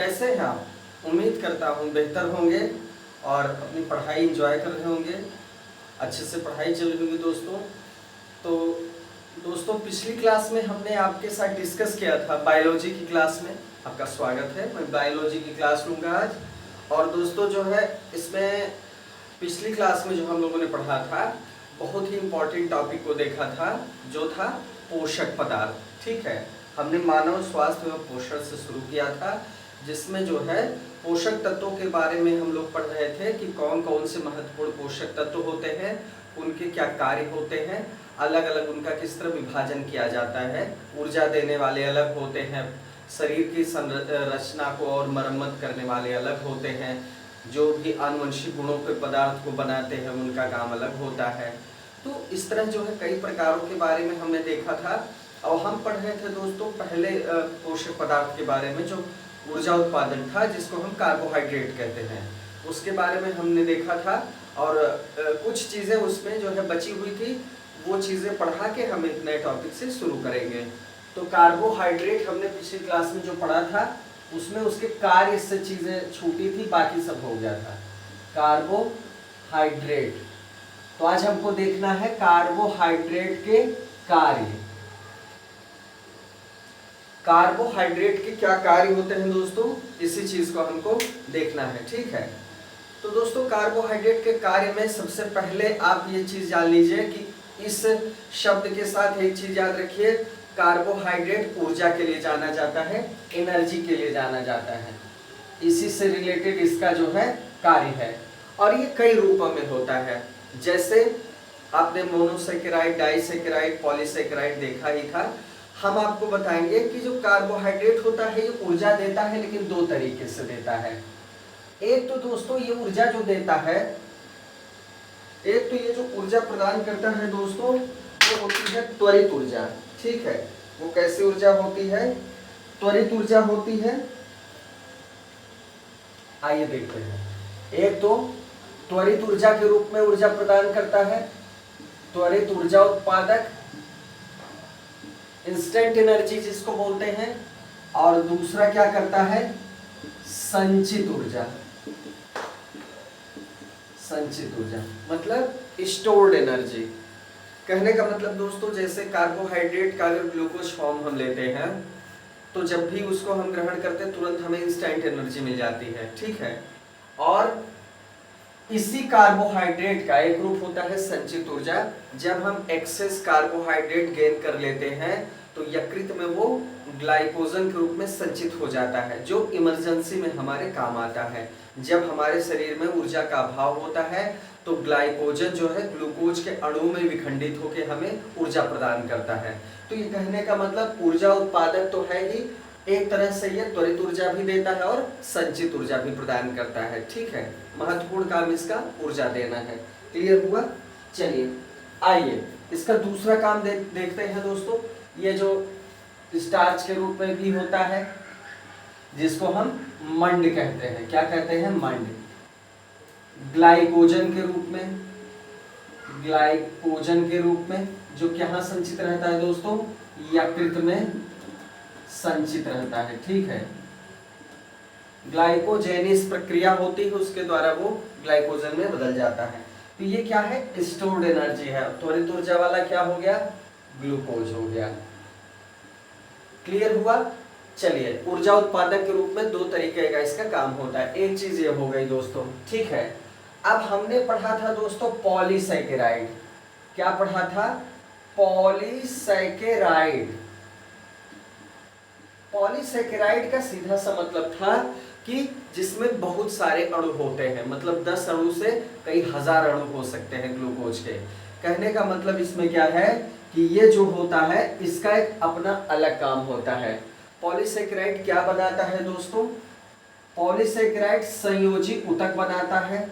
कैसे हैं आप? उम्मीद करता हूँ बेहतर होंगे और अपनी पढ़ाई एंजॉय कर रहे होंगे, अच्छे से पढ़ाई चल रही होगी दोस्तों। तो दोस्तों पिछली क्लास में हमने आपके साथ डिस्कस किया था बायोलॉजी की क्लास में। आपका स्वागत है, मैं बायोलॉजी की क्लास लूँगा आज। और दोस्तों जो है इसमें पिछली क्लास में जो हम लोगों ने पढ़ा था बहुत ही इम्पोर्टेंट टॉपिक को देखा था, जो था पोषक पदार्थ। ठीक है, हमने मानव स्वास्थ्य एवं पोषण से शुरू किया था, जिसमें जो है पोषक तत्वों के बारे में हम लोग पढ़ रहे थे कि कौन कौन से महत्वपूर्ण पोषक तत्व होते हैं, उनके क्या कार्य होते हैं, अलग अलग उनका किस तरह विभाजन किया जाता है। ऊर्जा देने वाले अलग होते हैं, शरीर की संरचना को और मरम्मत करने वाले अलग होते हैं, जो भी आनुवंशिक गुणों के पदार्थ को बनाते हैं उनका काम अलग होता है। तो इस तरह जो है कई प्रकारों के बारे में हमने देखा था। और हम पढ़ रहे थे दोस्तों पहले पोषक पदार्थ के बारे में, जो ऊर्जा उत्पादन था, जिसको हम कार्बोहाइड्रेट कहते हैं, उसके बारे में हमने देखा था। और कुछ चीज़ें उसमें जो है बची हुई थी, वो चीज़ें पढ़ा के हम एक नए टॉपिक से शुरू करेंगे। तो कार्बोहाइड्रेट हमने पिछली क्लास में जो पढ़ा था उसमें उसके कार्य से चीज़ें छूटी थी, बाकी सब हो गया था। कार्बोहाइड्रेट, तो आज हमको देखना है कार्बोहाइड्रेट के कार्य। कार्बोहाइड्रेट के क्या कार्य होते हैं दोस्तों, इसी चीज को हमको देखना है। ठीक है, तो दोस्तों कार्बोहाइड्रेट के कार्य में सबसे पहले आप ये चीज जान लीजिए कि इस शब्द के साथ एक चीज याद रखिए, कार्बोहाइड्रेट ऊर्जा के लिए जाना जाता है, एनर्जी के लिए जाना जाता है। इसी से रिलेटेड इसका जो है कार्य है, और ये कई रूपों में होता है। जैसे आपने मोनोसेकेराइड, डाइसेकेराइड, पॉलीसेकेराइड देखा ही था। हम आपको बताएंगे कि जो कार्बोहाइड्रेट होता है ये ऊर्जा देता है, लेकिन दो तरीके से देता है। एक तो दोस्तों ये ऊर्जा जो देता है, एक तो ये जो ऊर्जा प्रदान करता है दोस्तों, वो होती है त्वरित ऊर्जा। ठीक है, वो कैसी ऊर्जा होती है? त्वरित ऊर्जा होती है। आइए देखते हैं। एक तो त्वरित ऊर्जा के रूप में ऊर्जा प्रदान करता है, त्वरित ऊर्जा उत्पादक, इंस्टेंट एनर्जी जिसको बोलते हैं। और दूसरा क्या करता है? संचित ऊर्जा। संचित ऊर्जा मतलब स्टोर्ड एनर्जी। कहने का मतलब दोस्तों, जैसे कार्बोहाइड्रेट का अगर ग्लूकोज फॉर्म हम लेते हैं तो जब भी उसको हम ग्रहण करते हैं तुरंत हमें इंस्टेंट एनर्जी मिल जाती है। ठीक है, और इसी कार्बोहाइड्रेट का एक रूप होता है संचित ऊर्जा। जब हम एक्सेस कार्बोहाइड्रेट गेन कर लेते हैं तो यकृत में वो ग्लाइकोजन के रूप में संचित हो जाता है, जो इमरजेंसी में हमारे काम आता है। जब हमारे शरीर में ऊर्जा का अभाव होता है तो ग्लाइकोजन जो है ग्लूकोज के अणु में विखंडित होकर हमें ऊर्जा प्रदान करता है। तो ये कहने का मतलब ऊर्जा उत्पादक तो है ही, एक तरह से ये त्वरित ऊर्जा भी देता है और संचित ऊर्जा भी प्रदान करता है। ठीक है, महत्वपूर्ण काम इसका ऊर्जा देना है। क्लियर हुआ? चलिए आइए इसका दूसरा काम देखते हैं दोस्तों। ये जो स्टार्च के रूप में भी होता है, जिसको हम मंड कहते हैं। क्या कहते हैं? मंड। ग्लाइकोजन के रूप में, ग्लाइकोजन के रूप में जो कहाँ संचित रहता है दोस्तों? यकृत में संचित रहता है। ठीक है, ग्लाइकोजेनेस प्रक्रिया होती है, उसके द्वारा वो ग्लाइकोजन में बदल जाता है। तो ये क्या है? स्टोर्ड एनर्जी है। त्वरित ऊर्जा वाला क्या हो गया? ग्लूकोज हो गया। क्लियर हुआ? चलिए, ऊर्जा उत्पादक के रूप में दो तरीके का इसका काम होता है। एक चीज ये हो गई दोस्तों। ठीक है, अब हमने पढ़ा था दोस्तों पॉलीसैकेराइड। क्या पढ़ा था? पॉलीसैकेराइड। पॉलीसैकेराइड का सीधा सा मतलब था कि जिसमें बहुत सारे अणु होते हैं, मतलब 10 अणु से कई हजार अणु हो सकते हैं ग्लूकोज के। कहने का मतलब इसमें क्या है कि ये जो होता है इसका एक अपना अलग काम होता है। पॉलीसैकेराइड क्या बनाता है दोस्तों? पॉलीसैकेराइड संयोजी ऊतक बनाता है,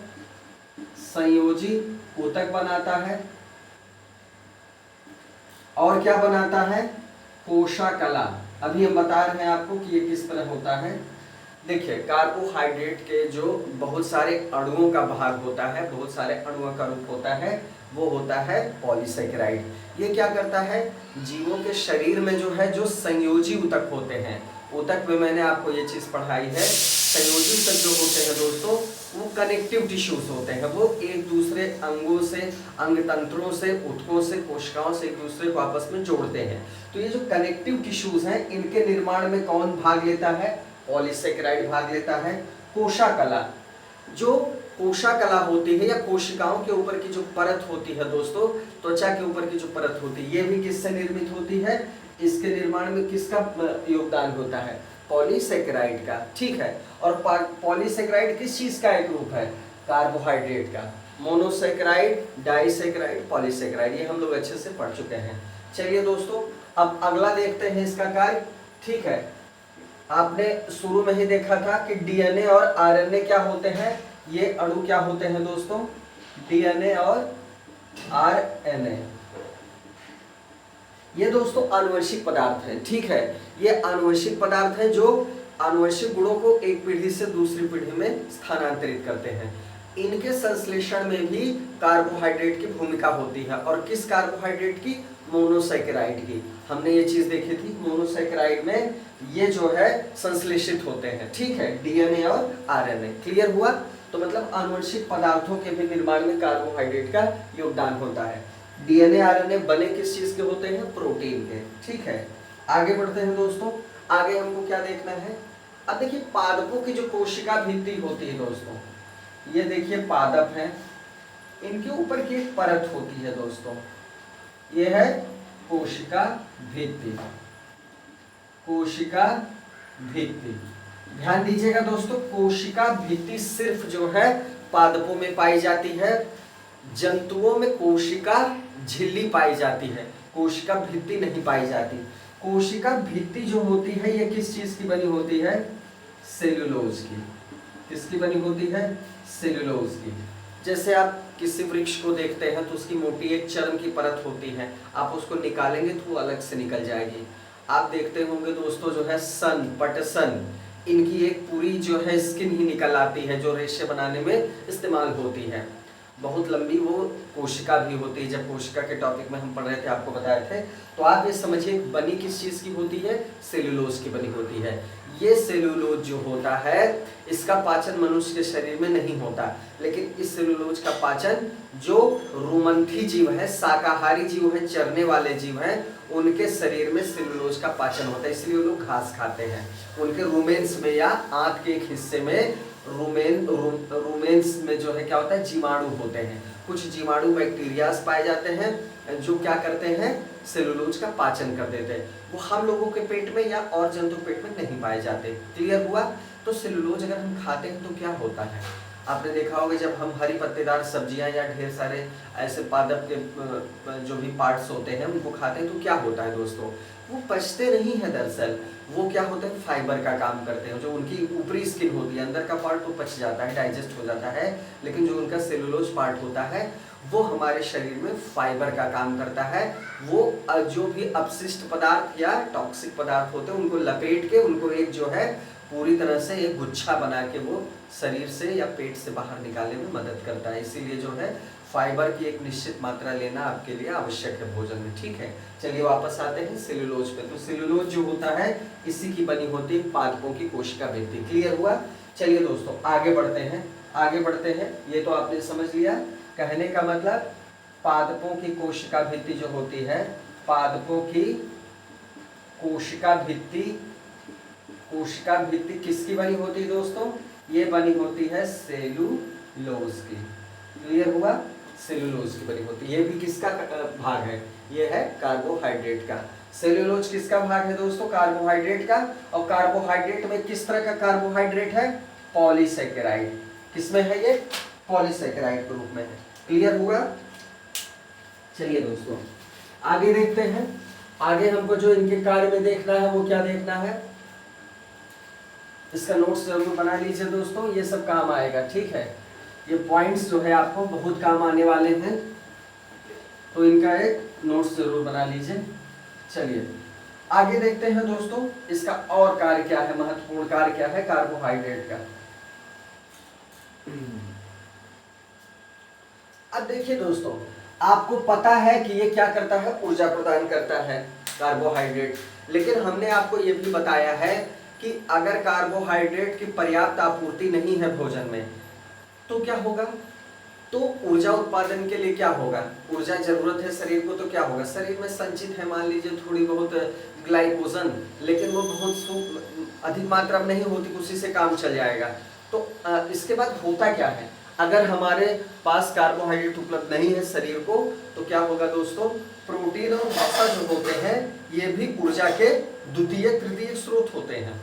संयोजी ऊतक बनाता है। और क्या बनाता है? कोशाकला। अभी हम बता रहे हैं आपको कि ये किस तरह होता है। देखिए, कार्बोहाइड्रेट के जो बहुत सारे अणुओं का भाग होता है, बहुत सारे अणुओं का रूप होता है, वो होता है पॉलीसैकेराइड। ये क्या करता है? जीवों के शरीर में जो है जो संयोजी ऊतक होते हैं ऊतक में मैंने आपको ये चीज़ पढ़ाई है। संयोजी ऊतक जो होते हैं दोस्तों वो कनेक्टिव टिश्यूज होते हैं, वो एक दूसरे अंगों से, अंग तंत्रों से, ऊतकों से, कोशिकाओं से एक दूसरे को आपस में जोड़ते हैं। तो ये जो कनेक्टिव टिश्यूज हैं इनके निर्माण में कौन भाग लेता है? पॉलीसेकेराइड भाग लेता है। कोशाकला, जो कोशाकला होती है या कोशिकाओं के ऊपर की जो परत होती है दोस्तों, त्वचा के ऊपर की जो परत होती है, ये भी किससे निर्मित होती है? इसके निर्माण में किसका योगदान होता है? पॉलीसेकेराइड का, ठीक है। और पॉलीसेकेराइड किस चीज का एक रूप है? कार्बोहाइड्रेट का। मोनोसेकेराइड, डाइसेकेराइड, पॉलीसेकेराइड, ये हम लोग अच्छे से पढ़ चुके हैं। चलिए दोस्तों अब अगला देखते हैं इसका कार्य, ठीक है। आपने शुरू में ही देखा था कि डीएनए और आरएनए क्या होते हैं, ये अणु क्या होते हैं दोस्तों? डीएनए और आरएनए, ये दोस्तों आनुवंशिक पदार्थ हैं, ठीक है। ये आनुवंशिक पदार्थ हैं जो आनुवंशिक गुणों को एक पीढ़ी से दूसरी पीढ़ी में स्थानांतरित करते हैं। इनके संश्लेषण में भी कार्बोहाइड्रेट की भूमिका होती है, और किस कार्बोहाइड्रेट की? मोनोसेकेराइड की। हमने ये चीज देखी थी, मोनोसेकेराइड में ये जो है संश्लेषित होते हैं, ठीक है, डीएनए और आरएनए। क्लियर हुआ? तो मतलब आनुवंशिक पदार्थों के भी निर्माण में कार्बोहाइड्रेट का योगदान होता है। डीएनए आरएनए बने किस चीज के होते हैं? प्रोटीन के, ठीक है। आगे बढ़ते हैं दोस्तों, आगे हमको क्या देखना है? अब देखिए पादपों की जो कोशिका भित्ति होती है दोस्तों, ये देखिए पादप है, इनके ऊपर की एक परत होती है दोस्तों, ये है कोशिका भित्ति। कोशिका भित्ति, ध्यान दीजिएगा दोस्तों, कोशिका भित्ति सिर्फ जो है पादपों में पाई जाती है, जंतुओं में कोशिका झिल्ली पाई जाती है, कोशिका भित्ति नहीं पाई जाती। कोशिका भित्ति जो होती है ये किस चीज की बनी होती है? सेल्यूलोज की। किसकी बनी होती है? सेल्यूलोज की। जैसे आप किसी वृक्ष को देखते हैं तो उसकी मोटी एक चर्म की परत होती है, आप उसको निकालेंगे तो वो अलग से निकल जाएगी। आप देखते होंगे दोस्तों जो है सन, पटसन, इनकी एक पूरी जो है स्किन ही निकल आती है जो रेशे बनाने में इस्तेमाल होती है। बहुत लंबी वो कोशिका भी होती है, जब कोशिका के टॉपिक में हम पढ़ रहे थे आपको बताए थे। तो आप ये समझिए बनी किस चीज की होती है? सेल्यूलोज की बनी होती है। ये सेल्यूलोज जो होता है इसका पाचन मनुष्य के शरीर में नहीं होता, लेकिन इस सेल्यूलोज का पाचन जो रुमंथी जीव है, शाकाहारी जीव है, चरने वाले जीव हैं, उनके शरीर में सेल्यूलोज का पाचन होता है, इसलिए वो लोग घास खाते हैं। उनके रूमेंस में या आंत के एक हिस्से में रूमेंस में जो है क्या होता है? जीवाणु होते हैं। कुछ जीवाणु बैक्टीरियाज पाए जाते हैं जो क्या करते हैं? सेलुलोज का पाचन कर देते हैं। वो हम लोगों के पेट में या और जंतु पेट में नहीं पाए जाते। क्लियर हुआ? तो सेलुलोज अगर हम खाते हैं तो क्या होता है? आपने देखा होगा जब हम हरी पत्तेदार सब्जियां या ढेर सारे ऐसे पादप के जो भी पार्ट्स होते हैं उनको खाते हैं तो क्या होता है दोस्तों? वो पचते नहीं है, दरअसल वो क्या होता है? फाइबर का काम करते हैं। जो उनकी ऊपरी स्किन होती है, अंदर का पार्ट तो पच जाता है, डाइजेस्ट हो जाता है, लेकिन जो उनका सेलुलोज पार्ट होता है वो हमारे शरीर में फाइबर का काम करता है। वो जो भी अपशिष्ट पदार्थ या टॉक्सिक पदार्थ होते हैं उनको लपेट के उनको एक जो है पूरी तरह से एक गुच्छा बना के वो शरीर से या पेट से बाहर निकालने में मदद करता है। इसीलिए जो है फाइबर की एक निश्चित मात्रा लेना आपके लिए आवश्यक है भोजन में, ठीक है। चलिए वापस आते हैं सेलुलोज पे। तो सेलुलोज जो होता है इसी की बनी होती है पादपों की कोशिका भित्ति। क्लियर हुआ? चलिए दोस्तों आगे बढ़ते हैं, आगे बढ़ते हैं। ये तो आपने समझ लिया, कहने का मतलब पादपों की कोशिका भित्ति जो होती है, पादपों की कोशिका भित्ति, कोशिका भित्ति किसकी बनी होती है दोस्तों? ये बनी होती है सेलुलोज की। क्लियर हुआ? सेलुलोज की बनी होती है। ये भी किसका भाग है? ये है कार्बोहाइड्रेट का। सेलुलोज किसका भाग है दोस्तों? कार्बोहाइड्रेट का। और कार्बोहाइड्रेट में किस तरह का कार्बोहाइड्रेट है? पॉलीसेकेराइड। किसमें है ये? पॉलीसेकेराइड के रूप में है। क्लियर हुआ? चलिए दोस्तों आगे देखते हैं। आगे हमको जो इनके कार्य में देखना है वो क्या देखना है? इसका नोट्स जरूर बना लीजिए दोस्तों, ये सब काम आएगा, ठीक है। ये पॉइंट्स जो है आपको बहुत काम आने वाले हैं, तो इनका एक नोट्स जरूर बना लीजिए। चलिए आगे देखते हैं दोस्तों, इसका और कार्य क्या है, महत्वपूर्ण कार्य क्या है कार्बोहाइड्रेट का। अब देखिए दोस्तों, आपको पता है कि ये क्या करता है? ऊर्जा प्रदान करता है कार्बोहाइड्रेट। लेकिन हमने आपको ये भी बताया है कि अगर कार्बोहाइड्रेट की पर्याप्त आपूर्ति नहीं है भोजन में तो क्या होगा, तो ऊर्जा उत्पादन के लिए क्या होगा, ऊर्जा जरूरत है शरीर को, तो क्या होगा, शरीर में संचित है मान लीजिए थोड़ी बहुत ग्लाइकोजन, लेकिन वो बहुत अधिक मात्रा में नहीं होती, उसी से काम चल जाएगा। तो इसके बाद होता क्या है, अगर हमारे पास कार्बोहाइड्रेट उपलब्ध नहीं है शरीर को तो क्या होगा दोस्तों, प्रोटीन और वसा जो होते हैं ये भी ऊर्जा के द्वितीय तृतीय स्रोत होते हैं।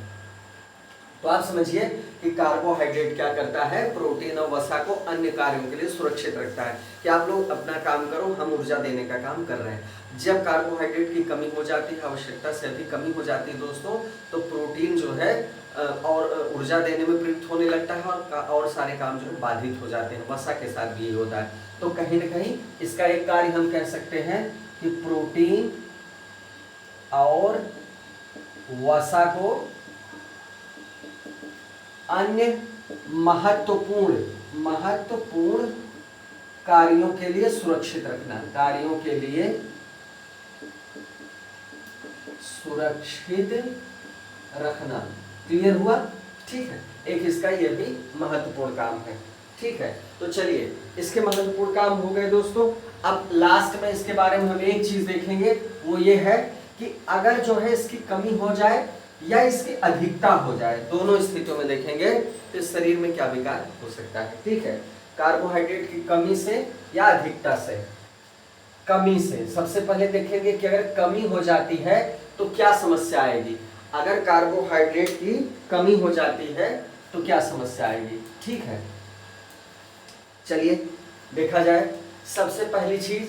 तो आप समझिए कि कार्बोहाइड्रेट क्या करता है, प्रोटीन और वसा को अन्य कार्यों के लिए सुरक्षित रखता है कि आप लोग अपना काम करो, हम ऊर्जा देने का काम कर रहे हैं। जब कार्बोहाइड्रेट की कमी हो जाती है, आवश्यकता से अधिक कमी हो जाती है दोस्तों, तो प्रोटीन जो है और ऊर्जा देने में प्रयुक्त होने लगता है और सारे काम जो है बाधित हो जाते हैं। वसा के साथ भी यही होता है। तो कहीं ना कहीं इसका एक कार्य हम कह सकते हैं कि प्रोटीन और वसा को अन्य महत्वपूर्ण कार्यों के लिए सुरक्षित रखना, कार्यों के लिए सुरक्षित रखना। क्लियर हुआ? ठीक है, एक इसका यह भी महत्वपूर्ण काम है। ठीक है, तो चलिए इसके महत्वपूर्ण काम हो गए दोस्तों। अब लास्ट में इसके बारे में हम एक चीज देखेंगे, वो ये है कि अगर जो है इसकी कमी हो जाए या इसकी अधिकता हो जाए, दोनों स्थितियों में देखेंगे तो शरीर में क्या विकार हो सकता है। ठीक है, कार्बोहाइड्रेट की कमी से या अधिकता से। कमी से सबसे पहले देखेंगे कि अगर कमी हो जाती है तो क्या समस्या आएगी। अगर कार्बोहाइड्रेट की कमी हो जाती है तो क्या समस्या आएगी। ठीक है, चलिए देखा जाए। सबसे पहली चीज,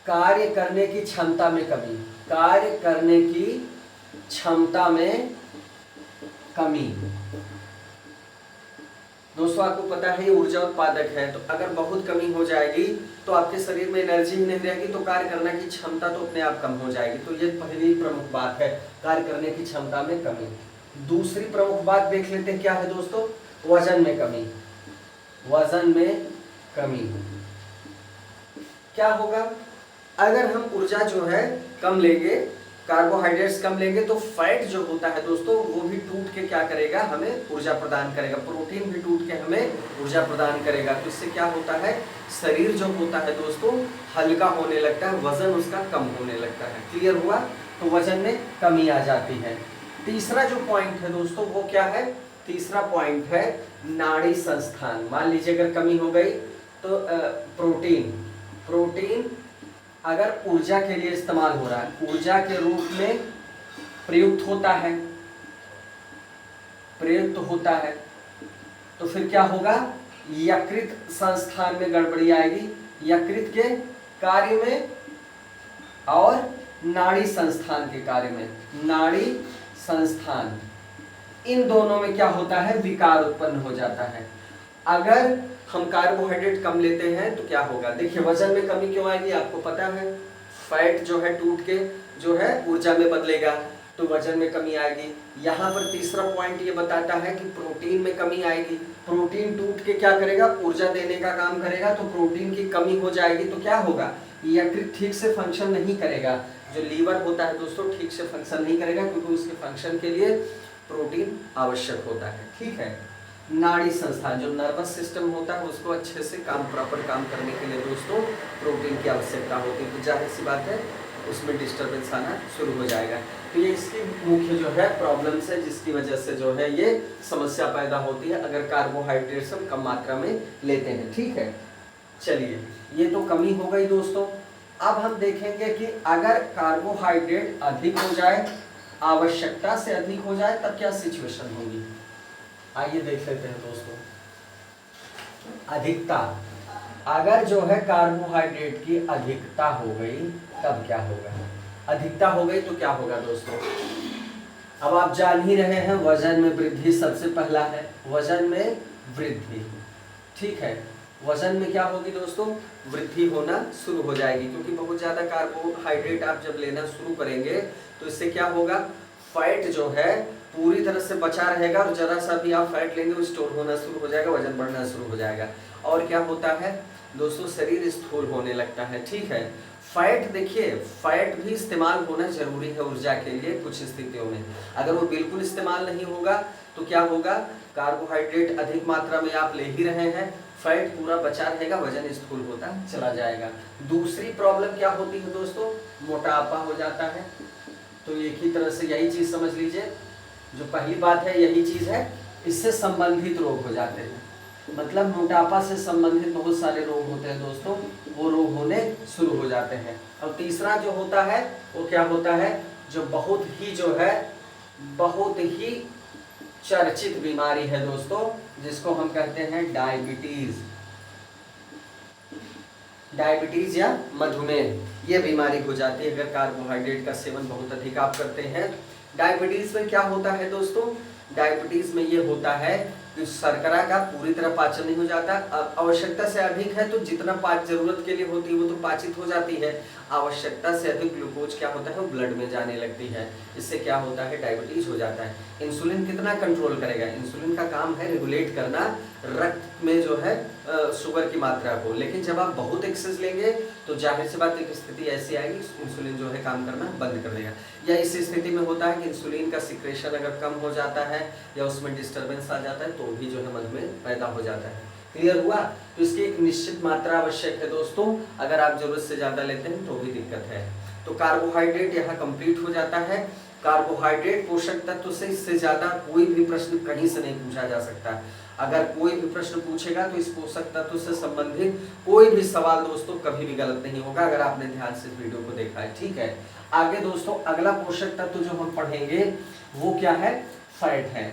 कार्य करने की क्षमता में कमी। कार्य करने की क्षमता में कमी। दोस्तों आपको पता है ये ऊर्जा उत्पादक है, तो अगर बहुत कमी हो जाएगी तो आपके शरीर में एनर्जी ही नहीं रहेगी, तो कार्य करने की क्षमता तो अपने आप कम हो जाएगी। तो ये पहली प्रमुख बात है, कार्य करने की क्षमता में कमी। दूसरी प्रमुख बात देख लेते हैं क्या है दोस्तों, वजन में कमी। वजन में कमी क्या होगा, अगर हम ऊर्जा जो है कम लेंगे, कार्बोहाइड्रेट्स कम लेंगे, तो फैट जो होता है दोस्तों वो भी टूट के क्या करेगा, हमें ऊर्जा प्रदान करेगा। प्रोटीन भी टूट के हमें ऊर्जा प्रदान करेगा। तो इससे क्या होता है, शरीर जो होता है दोस्तों हल्का होने लगता है, वजन उसका कम होने लगता है। क्लियर हुआ? तो वजन में कमी आ जाती है। तीसरा जो पॉइंट है दोस्तों वो क्या है, तीसरा पॉइंट है नाड़ी संस्थान। मान लीजिए अगर कमी हो गई तो प्रोटीन अगर ऊर्जा के लिए इस्तेमाल हो रहा है, ऊर्जा के रूप में प्रयुक्त होता है, तो फिर क्या होगा, यकृत संस्थान में गड़बड़ी आएगी। यकृत के कार्य में और नाड़ी संस्थान के कार्य में, नाड़ी संस्थान, इन दोनों में क्या होता है, विकार उत्पन्न हो जाता है। अगर हम कार्बोहाइड्रेट कम लेते हैं तो क्या होगा, देखिए वजन में कमी क्यों आएगी आपको पता है, फैट जो है टूट के जो है ऊर्जा में बदलेगा तो वजन में कमी आएगी। यहाँ पर तीसरा पॉइंट ये बताता है कि प्रोटीन में कमी आएगी। प्रोटीन टूट के क्या करेगा, ऊर्जा देने का काम करेगा, तो प्रोटीन की कमी हो जाएगी तो क्या होगा, यकृत ठीक से फंक्शन नहीं करेगा। जो लीवर होता है दोस्तों ठीक से फंक्शन नहीं करेगा क्योंकि उसके फंक्शन के लिए प्रोटीन आवश्यक होता है। ठीक है, नाड़ी संस्थान जो नर्वस सिस्टम होता है उसको अच्छे से प्रॉपर काम करने के लिए दोस्तों प्रोटीन की आवश्यकता होती है। तो जाहिर सी बात है उसमें डिस्टर्बेंस आना शुरू हो जाएगा। तो ये इसकी मुख्य जो है प्रॉब्लम्स है जिसकी वजह से जो है ये समस्या पैदा होती है अगर कार्बोहाइड्रेट्स हम कम मात्रा में लेते हैं। ठीक है, चलिए ये तो कमी हो गई दोस्तों। अब हम देखेंगे कि अगर कार्बोहाइड्रेट अधिक हो जाए, आवश्यकता से अधिक हो जाए, तब क्या सिचुएशन होगी। आइए देख लेते हैं दोस्तों। अधिकता, अगर जो है कार्बोहाइड्रेट की अधिकता हो गई तब क्या होगा। अधिकता हो गई तो क्या होगा दोस्तों, अब आप जान ही रहे हैं वजन में वृद्धि सबसे पहला है, वजन में वृद्धि। ठीक है, वजन में क्या होगी दोस्तों, वृद्धि होना शुरू हो जाएगी क्योंकि बहुत ज़्यादा कार्बोहाइड्रेट आप जब लेना शुरू करेंगे तो इससे क्या होगा, फैट जो है पूरी तरह से बचा रहेगा और जरा सा भी आप फैट लेंगे वो स्टोर होना शुरू हो जाएगा, वजन बढ़ना शुरू हो जाएगा। और क्या होता है दोस्तों, शरीर स्थूल होने लगता है। ठीक है, फैट, देखिए फैट भी इस्तेमाल होना जरूरी है ऊर्जा के लिए कुछ स्थितियों में। अगर वो बिल्कुल इस्तेमाल नहीं होगा तो क्या होगा, कार्बोहाइड्रेट अधिक मात्रा में आप ले ही रहे हैं, फैट पूरा बचा रहेगा, वजन स्थूल होता चला जाएगा। दूसरी प्रॉब्लम क्या होती है दोस्तों, मोटापा हो जाता है। तो एक ही तरह से यही चीज समझ लीजिए, जो पहली बात है यही चीज है, इससे संबंधित रोग हो जाते हैं। मतलब मोटापा से संबंधित बहुत सारे रोग होते हैं दोस्तों, वो रोग होने शुरू हो जाते हैं। और तीसरा जो होता है वो क्या होता है, जो बहुत ही चर्चित बीमारी है दोस्तों, जिसको हम कहते हैं डायबिटीज या मधुमेह, ये बीमारी हो जाती है अगर कार्बोहाइड्रेट का सेवन बहुत अधिक आप करते हैं। डायबिटीज में क्या होता है दोस्तों, डायबिटीज में ये होता है कि शर्करा का पूरी तरह पाचन नहीं हो जाता। आवश्यकता से अधिक है तो जितना जरूरत के लिए होती है वो तो पाचित हो जाती है, आवश्यकता से अधिक ग्लूकोज क्या होता है वो ब्लड में जाने लगती है, इससे क्या होता है डायबिटीज हो जाता है। इंसुलिन कितना कंट्रोल करेगा, इंसुलिन का काम है रेगुलेट करना रक्त में जो है शुगर की मात्रा को, लेकिन जब आप बहुत एक्सेस लेंगे तो जाहिर सी बात एक स्थिति ऐसी आएगी इंसुलिन जो है काम करना बंद कर देगा। या इस स्थिति में होता है कि इंसुलिन का सिक्रेशन अगर कम हो जाता है या उसमें डिस्टर्बेंस आ जाता है तो भी जो है मधुमेह पैदा हो जाता है। क्लियर हुआ? तो इसकी एक निश्चित मात्रा आवश्यक है दोस्तों, अगर आप जरूरत से ज्यादा लेते हैं तो भी दिक्कत है। तो कार्बोहाइड्रेट यहाँ कंप्लीट हो जाता है। कार्बोहाइड्रेट पोषक तत्व से इससे ज्यादा कोई भी प्रश्न कहीं से नहीं पूछा जा सकता। अगर कोई भी प्रश्न पूछेगा तो इस पोषक तत्व से संबंधित कोई भी सवाल दोस्तों कभी भी गलत नहीं होगा, अगर आपने ध्यान से इस वीडियो को देखा है। ठीक है, आगे दोस्तों अगला पोषक तत्व जो हम पढ़ेंगे वो क्या है, फैट है,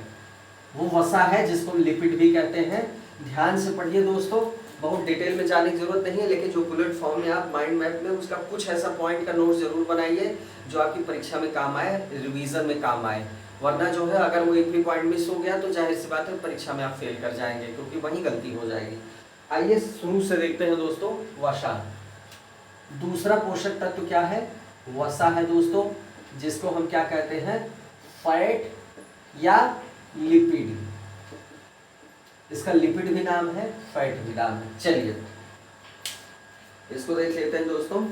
वो वसा है जिसको हम लिपिड भी कहते हैं। ध्यान से पढ़िए दोस्तों, बहुत डिटेल में जाने की जरूरत नहीं है, लेकिन जो बुलेट फॉर्म में आप माइंड मैप में उसका कुछ ऐसा पॉइंट का नोट जरूर बनाइए जो आपकी परीक्षा में काम आए, रिवीजन में काम आए। वरना जो है अगर वो एक भी पॉइंट मिस हो गया तो जाहिर सी बात है परीक्षा में आप फेल कर जाएंगे, क्योंकि वहीं गलती हो जाएगी। आइए शुरू से देखते हैं दोस्तों, वसा। दूसरा पोषक तत्व क्या है, वसा है दोस्तों, जिसको हम क्या कहते हैं, फैट या लिपिड। इसका लिपिड भी नाम है, फैट भी नाम है। चलिए इसको देख लेते हैं दोस्तों।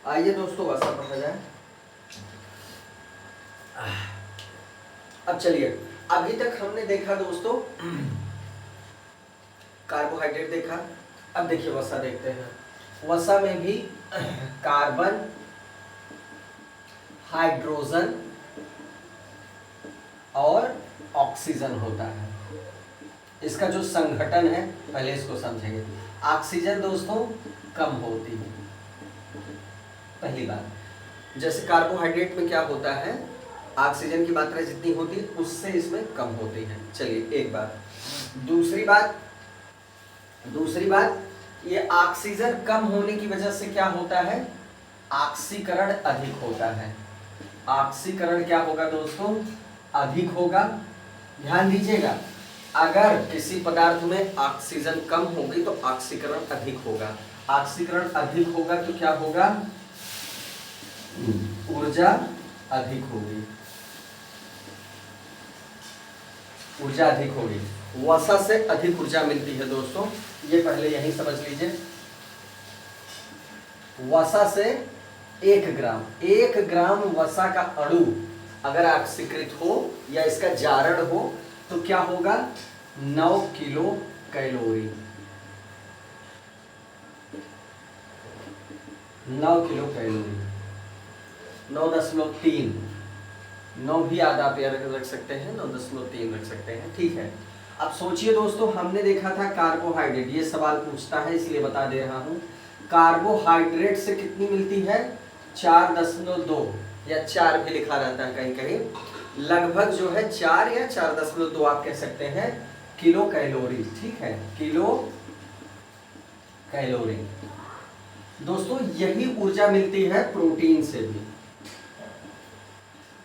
आइए दोस्तों वसा पढ़ा जाए। अब चलिए, अभी तक हमने देखा दोस्तों कार्बोहाइड्रेट देखा, अब देखिए वसा देखते हैं। वसा में भी कार्बन, हाइड्रोजन और ऑक्सीजन होता है। इसका जो संघटन है पहले इसको समझेंगे। ऑक्सीजन दोस्तों कम होती है, पहली बात। जैसे कार्बोहाइड्रेट में क्या होता है, ऑक्सीजन की मात्रा जितनी होती है उससे इसमें कम होती है। चलिए एक बात। दूसरी बात ये ऑक्सीजन कम होने की वजह से क्या होता है, ऑक्सीकरण अधिक होता है। ऑक्सीकरण क्या होगा दोस्तों, अधिक होगा। ध्यान दीजिएगा, अगर किसी पदार्थ में ऑक्सीजन कम होगी तो ऑक्सीकरण अधिक होगा। ऑक्सीकरण अधिक होगा तो क्या होगा, ऊर्जा अधिक होगी। ऊर्जा अधिक होगी, वसा से अधिक ऊर्जा मिलती है दोस्तों, ये पहले यही समझ लीजिए। वसा से 1 ग्राम वसा का अणु अगर ऑक्सीकृत हो या इसका जारण हो तो क्या होगा, 9 किलो कैलोरी। 9 किलो कैलोरी, 9.3, 9 भी आधा पे रख सकते हैं, 9.3 रख सकते हैं। ठीक है, अब सोचिए दोस्तों, हमने देखा था कार्बोहाइड्रेट, ये सवाल पूछता है इसलिए बता दे रहा हूं। कार्बोहाइड्रेट से कितनी मिलती है, 4.2 या 4 भी लिखा रहता है कहीं कहीं, लगभग जो है 4 या 4.2 आप कह सकते हैं किलो कैलोरी। ठीक है, किलो कैलोरी। दोस्तों यही ऊर्जा मिलती है प्रोटीन से भी,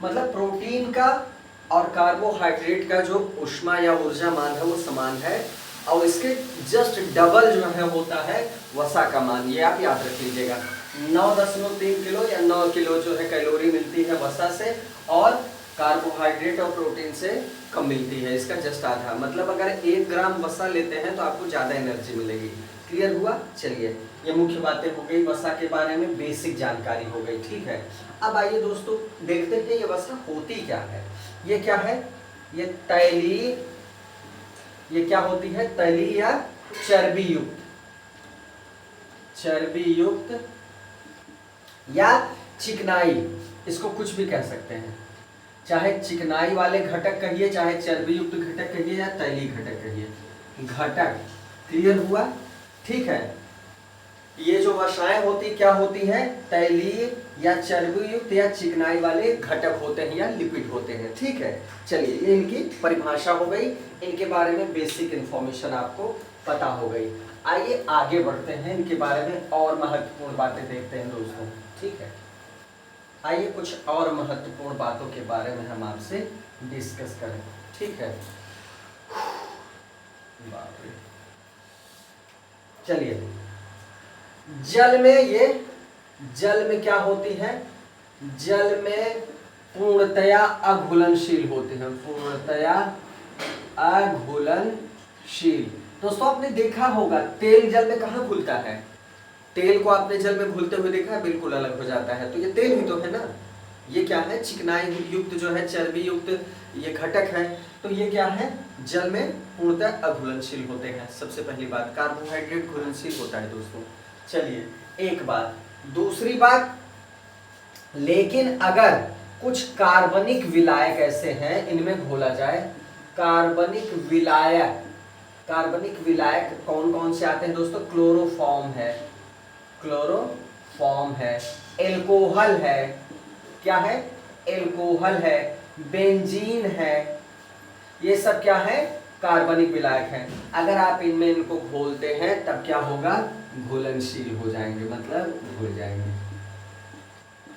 मतलब प्रोटीन का और कार्बोहाइड्रेट का जो ऊष्मा या ऊर्जा मान है वो समान है, और इसके जस्ट डबल जो है होता है वसा का मान, ये आप याद रख लीजिएगा। 9.3 किलो या 9 किलो जो है कैलोरी मिलती है वसा से, और कार्बोहाइड्रेट और प्रोटीन से कम मिलती है, इसका जस्ट आधा। मतलब अगर 1 ग्राम वसा लेते हैं तो आपको ज़्यादा एनर्जी मिलेगी। क्लियर हुआ? चलिए, ये मुख्य बातें हो गई, वसा के बारे में बेसिक जानकारी हो गई। ठीक है, अब आइए दोस्तों देखते हैं ये वसा होती क्या है। ये क्या है? ये तैलीय, ये क्या होती है? तैलीय या चर्बी युक्त या चिकनाई, इसको कुछ भी कह सकते हैं। चाहे चिकनाई वाले घटक कहिए, चाहे चर्बी युक्त घटक कहिए, या तैलीय घटक कहिए, घटक। क्लियर हुआ? ठीक है, ये जो वसाएं होती क्या होती है? तैलीय या चर्बी युक्त या चिकनाई वाले घटक होते हैं या लिपिड होते हैं। ठीक है, चलिए ये इनकी परिभाषा हो गई, इनके बारे में बेसिक इंफॉर्मेशन आपको पता हो गई। आइए आगे बढ़ते हैं, इनके बारे में और महत्वपूर्ण बातें देखते हैं दोस्तों। ठीक है, आइए कुछ और महत्वपूर्ण बातों के बारे में हम आपसे डिस्कस करें। ठीक है, बाप रे। चलिए, जल में क्या होती है? जल में पूर्णतया अघुलनशील होते हैं, पूर्णतया अघुलनशील। दोस्तों आपने देखा होगा तेल जल में कहाँ घुलता है? तेल को आपने जल में घुलते हुए देखा है? बिल्कुल अलग हो जाता है। तो ये तेल ही तो है ना। ये क्या है? चिकनाई युक्त जो है, चर्बी युक्त ये घटक है। तो ये क्या है? जल में पूर्णतः अघुलनशील होते हैं। सबसे पहली बात, कार्बोहाइड्रेट घुलनशील होता है दोस्तों। चलिए, एक बात। दूसरी बात, लेकिन अगर कुछ कार्बनिक विलायक ऐसे हैं इनमें घोला जाए, कार्बनिक विलायक कौन कौन से आते हैं दोस्तों? क्लोरोफॉर्म है, एल्कोहल है, क्या है? एल्कोहल है, बेंजीन है, ये सब क्या है? कार्बनिक विलायक हैं। अगर आप इनमें इनको घोलते हैं तब क्या होगा? घुलनशील हो जाएंगे, मतलब घुल जाएंगे।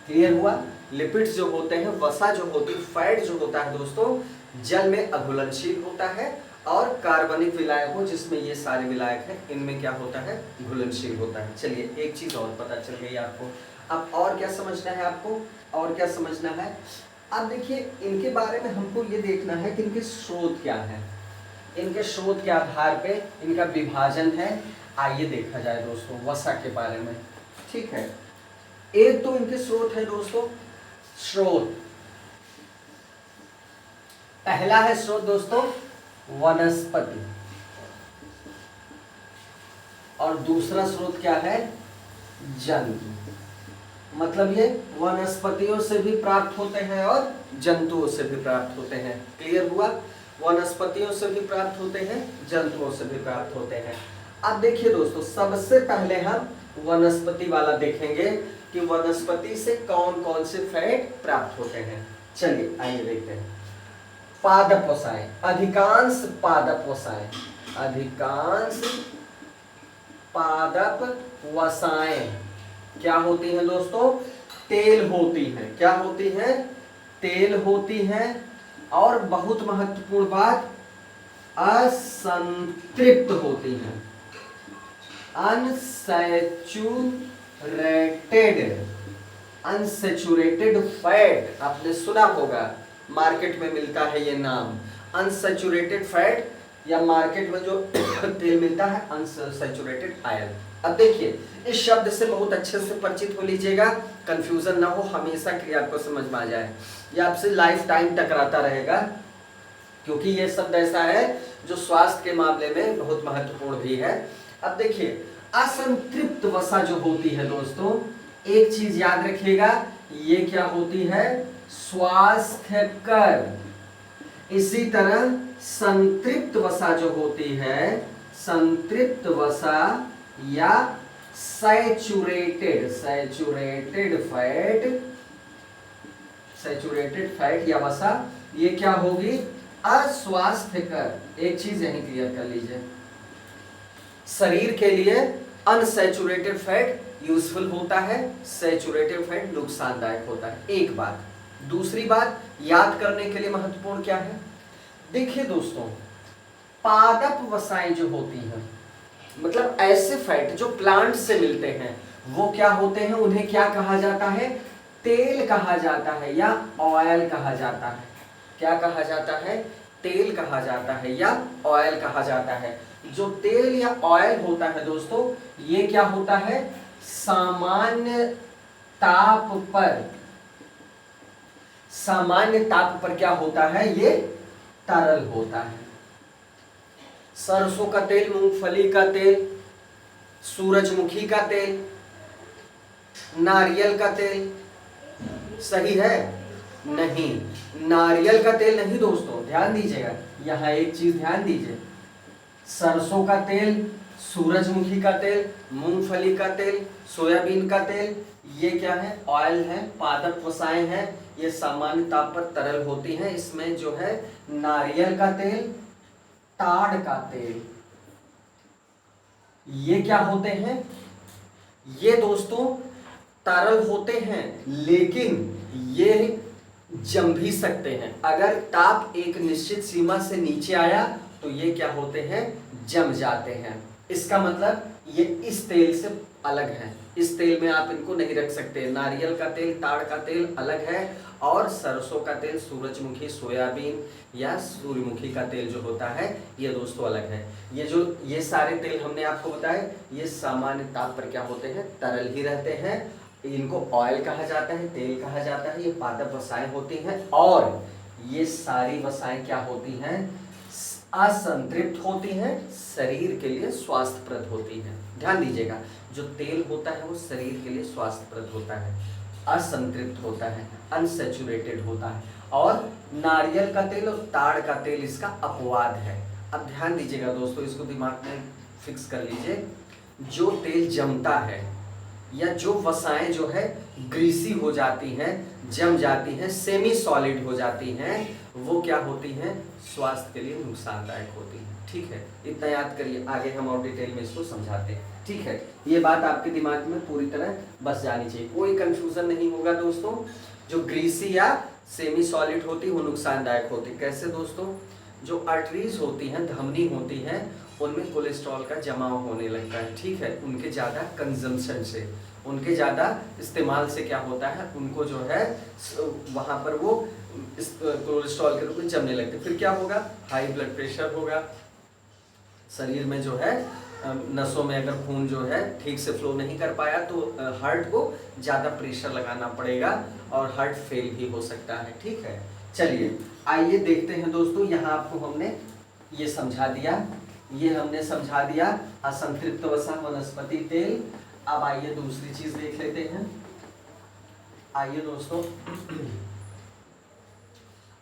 क्लियर हुआ? लिपिड्स जो होते हैं, वसा जो होती है, फैट जो होता है दोस्तों, जल में अघुलनशील होता है, और कार्बनिक विलायकों जिसमें ये सारे विलायक हैं इनमें क्या होता है? घुलनशील होता है। चलिए, एक चीज और पता चल गई आपको। अब और क्या समझना है आपको? और क्या समझना है? अब देखिए, इनके बारे में हमको ये देखना है कि इनके स्रोत क्या है। इनके स्रोत के आधार पे इनका विभाजन है। आइए देखा जाए दोस्तों वसा के बारे में। ठीक है, एक तो इनके स्रोत है दोस्तों, स्रोत। पहला है स्रोत दोस्तों वनस्पति, और दूसरा स्रोत क्या है? जंतु। मतलब ये वनस्पतियों से भी प्राप्त होते हैं और जंतुओं से भी प्राप्त होते हैं। क्लियर हुआ? वनस्पतियों से भी प्राप्त होते हैं, जंतुओं से भी प्राप्त होते हैं। अब देखिए दोस्तों, सबसे पहले हम वनस्पति वाला देखेंगे कि वनस्पति से कौन कौन से फैट प्राप्त होते हैं। चलिए आइए देखते हैं। पादप वसाएं, अधिकांश पादप वसाएं क्या होती हैं दोस्तों? तेल होती हैं। क्या होती हैं? तेल होती हैं। और बहुत महत्वपूर्ण बात, असंतृप्त होती हैं, अनसैचुरेटेड फैट। आपने सुना होगा, मार्केट में मिलता है ये नाम, अनसैचुरेटेड फैट, या मार्केट में जो तेल मिलता है अनसैचुरेटेड ऑयल। अब देखिए, इस शब्द से बहुत अच्छे से परिचित हो लीजिएगा, कंफ्यूजन ना हो, हमेशा के लिए आपको समझ में आ जाए। ये आपसे लाइफ टाइम टकराता रहेगा, क्योंकि ये शब्द ऐसा है जो स्वास्थ्य के मामले में बहुत महत्वपूर्ण भी है। अब देखिए, असंतृप्त वसा जो होती है दोस्तों, एक चीज याद रखिएगा, ये क्या होती है? स्वास्थ्यकर। इसी तरह संतृप्त वसा जो होती है, संतृप्त वसा या सैचुरेटेड फैट या वसा, ये क्या होगी? अस्वास्थ्यकर। एक चीज यहीं क्लियर कर लीजिए, शरीर के लिए अनसैचुरेटेड फैट यूजफुल होता है, सैचुरेटेड फैट नुकसानदायक होता है। एक बात। दूसरी बात याद करने के लिए महत्वपूर्ण क्या है? देखिए दोस्तों, पादप वसाएं जो होती हैं, मतलब ऐसे फैट जो प्लांट से मिलते हैं, वो क्या होते हैं? उन्हें क्या कहा जाता है? तेल कहा जाता है या ऑयल कहा जाता है। क्या कहा जाता है? तेल कहा जाता है या ऑयल कहा जाता है। जो तेल या ऑयल होता है दोस्तों, ये क्या होता है? सामान्य ताप पर, सामान्य ताप पर क्या होता है? ये तरल होता है। सरसों का तेल, मूंगफली का तेल, सूरजमुखी का तेल, नारियल का तेल, सही है? नहीं, नारियल का तेल नहीं दोस्तों, ध्यान दीजिएगा, यहां एक चीज ध्यान दीजिए। सरसों का तेल, सूरजमुखी का तेल, मूंगफली का तेल, सोयाबीन का तेल, ये क्या है? ऑयल है, पादप वसाएं हैं, ये सामान्य ताप पर तरल होती हैं। इसमें जो है नारियल का तेल, ताड़ का तेल, ये क्या होते हैं? ये दोस्तों तरल होते हैं, लेकिन ये जम भी सकते हैं। अगर ताप एक निश्चित सीमा से नीचे आया तो ये क्या होते हैं? जम जाते हैं। इसका मतलब ये इस तेल से अलग है, इस तेल में आप इनको नहीं रख सकते। नारियल का तेल, ताड़ का तेल अलग है, और सरसों का तेल, सूरजमुखी, सोयाबीन या सूर्यमुखी का तेल जो होता है ये दोस्तों अलग है। ये सारे तेल हमने आपको बताए, ये सामान्य ताप पर क्या होते हैं? तरल ही रहते हैं। इनको ऑयल कहा जाता है, तेल कहा जाता है। ये पादप वसाएं होती हैं, और ये सारी वसाएं क्या होती हैं? असंतृप्त होती हैं, शरीर के लिए स्वास्थ्यप्रद होती हैं। ध्यान दीजिएगा, जो तेल होता है वो शरीर के लिए स्वास्थ्यप्रद होता है, असंतृप्त होता है, अनसैचुरेटेड होता है। और नारियल का तेल और ताड़ का तेल इसका अपवाद है। अब ध्यान दीजिएगा दोस्तों, इसको दिमाग में फिक्स कर लीजिए। जो तेल जमता है या जो वसाएं जो है ग्रीसी हो जाती हैं, जम जाती हैं, सेमी सॉलिड हो जाती हैं, वो क्या होती हैं? स्वास्थ्य के लिए नुकसानदायक होती हैं। ठीक है, इतना याद करिए, आगे हम और डिटेल में इसको समझाते हैं। ठीक है, ये बात आपके दिमाग में पूरी तरह बस जानी चाहिए, कोई कंफ्यूजन नहीं होगा दोस्तों। जो ग्रीसी या सेमी सॉलिड होती है वो नुकसानदायक होती। कैसे दोस्तों? जो आर्टरीज होती हैं, धमनी होती हैं, उनमें कोलेस्ट्रॉल का जमाव होने लगता है। ठीक है, उनके ज़्यादा कंजम्पशन से, उनके ज़्यादा इस्तेमाल से क्या होता है? उनको जो है वहाँ पर वो कोलेस्ट्रॉल के रूप में जमने लगते। फिर क्या होगा? हाई ब्लड प्रेशर होगा, शरीर में जो है नसों में अगर खून जो है ठीक से फ्लो नहीं कर पाया तो हार्ट को ज़्यादा प्रेशर लगाना पड़ेगा और हार्ट फेल भी हो सकता है। ठीक है, चलिए आइए देखते हैं दोस्तों। यहाँ आपको हमने ये समझा दिया, ये हमने समझा दिया असंतृप्त वसा वनस्पति तेल। अब आइए दूसरी चीज देख लेते हैं। आइए दोस्तों,